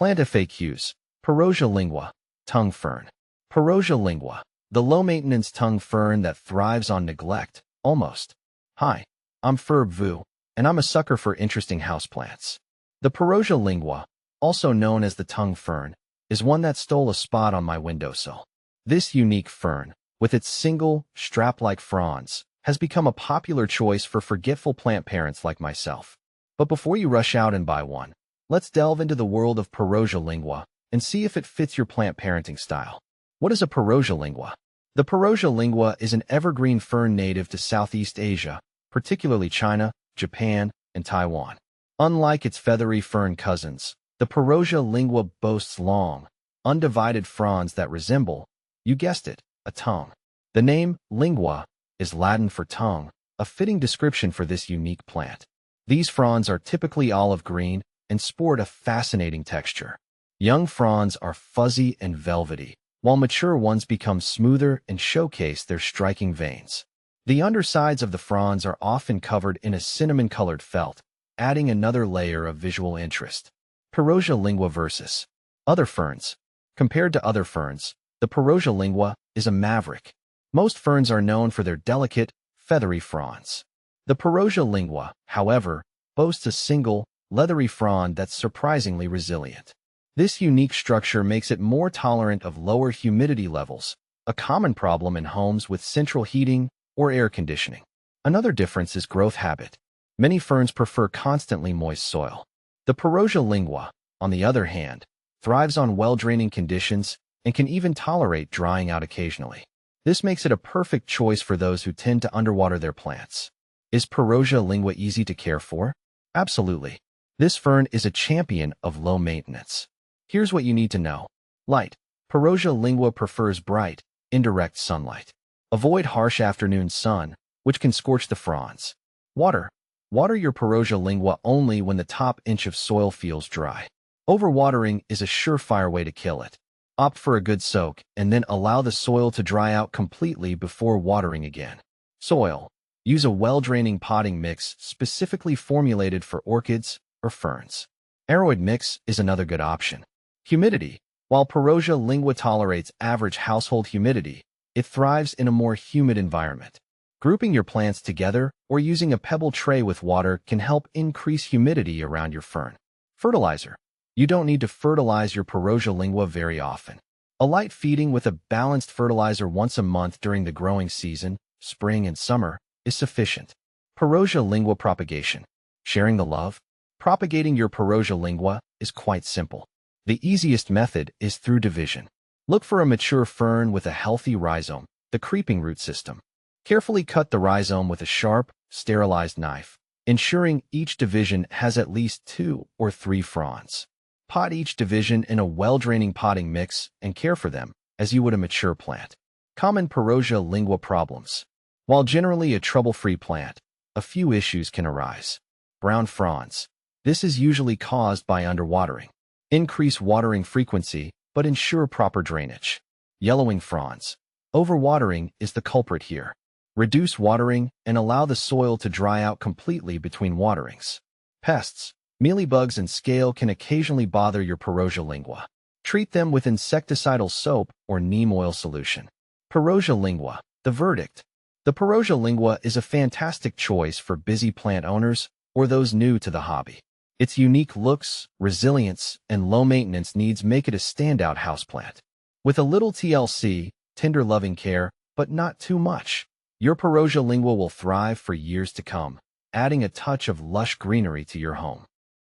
Plant FAQs. Pyrrosia lingua, tongue fern. Pyrrosia lingua, the low-maintenance tongue fern that thrives on neglect, almost. Hi, I'm Ferb Vu, and I'm a sucker for interesting houseplants. The Pyrrosia lingua, also known as the tongue fern, is one that stole a spot on my windowsill. This unique fern, with its single, strap-like fronds, has become a popular choice for forgetful plant parents like myself. But before you rush out and buy one, let's delve into the world of Pyrrosia lingua and see if it fits your plant parenting style. What is a Pyrrosia lingua? The Pyrrosia lingua is an evergreen fern native to Southeast Asia, particularly China, Japan, and Taiwan. Unlike its feathery fern cousins, the Pyrrosia lingua boasts long, undivided fronds that resemble, you guessed it, a tongue. The name, lingua, is Latin for tongue, a fitting description for this unique plant. These fronds are typically olive green and sport a fascinating texture. Young fronds are fuzzy and velvety, while mature ones become smoother and showcase their striking veins. The undersides of the fronds are often covered in a cinnamon-colored felt, adding another layer of visual interest. Pyrrosia lingua versus other ferns. Compared to other ferns, the Pyrrosia lingua is a maverick. Most ferns are known for their delicate, feathery fronds. The Pyrrosia lingua, however, boasts a single, leathery frond that's surprisingly resilient. This unique structure makes it more tolerant of lower humidity levels, a common problem in homes with central heating or air conditioning. Another difference is growth habit. Many ferns prefer constantly moist soil. The Pyrrosia lingua, on the other hand, thrives on well-draining conditions and can even tolerate drying out occasionally. This makes it a perfect choice for those who tend to underwater their plants. Is Pyrrosia lingua easy to care for? Absolutely. This fern is a champion of low maintenance. Here's what you need to know. Light. Pyrrosia lingua prefers bright, indirect sunlight. Avoid harsh afternoon sun, which can scorch the fronds. Water. Water your Pyrrosia lingua only when the top inch of soil feels dry. Overwatering is a surefire way to kill it. Opt for a good soak and then allow the soil to dry out completely before watering again. Soil. Use a well-draining potting mix specifically formulated for orchids or ferns. Aroid mix is another good option. Humidity. While Pyrrosia lingua tolerates average household humidity, it thrives in a more humid environment. Grouping your plants together or using a pebble tray with water can help increase humidity around your fern. Fertilizer. You don't need to fertilize your Pyrrosia lingua very often. A light feeding with a balanced fertilizer once a month during the growing season, spring and summer, is sufficient. Pyrrosia lingua propagation. Sharing the love? Propagating your Pyrrosia lingua is quite simple. The easiest method is through division. Look for a mature fern with a healthy rhizome, the creeping root system. Carefully cut the rhizome with a sharp, sterilized knife, ensuring each division has at least 2 or 3 fronds. Pot each division in a well-draining potting mix and care for them as you would a mature plant. Common Pyrrosia lingua problems. While generally a trouble-free plant, a few issues can arise. Brown fronds. This is usually caused by underwatering. Increase watering frequency, but ensure proper drainage. Yellowing fronds. Overwatering is the culprit here. Reduce watering and allow the soil to dry out completely between waterings. Pests. Mealybugs and scale can occasionally bother your Pyrrosia lingua. Treat them with insecticidal soap or neem oil solution. Pyrrosia lingua. The verdict. The Pyrrosia lingua is a fantastic choice for busy plant owners or those new to the hobby. Its unique looks, resilience, and low maintenance needs make it a standout houseplant. With a little TLC, tender loving care, but not too much, your Pyrrosia lingua will thrive for years to come, adding a touch of lush greenery to your home.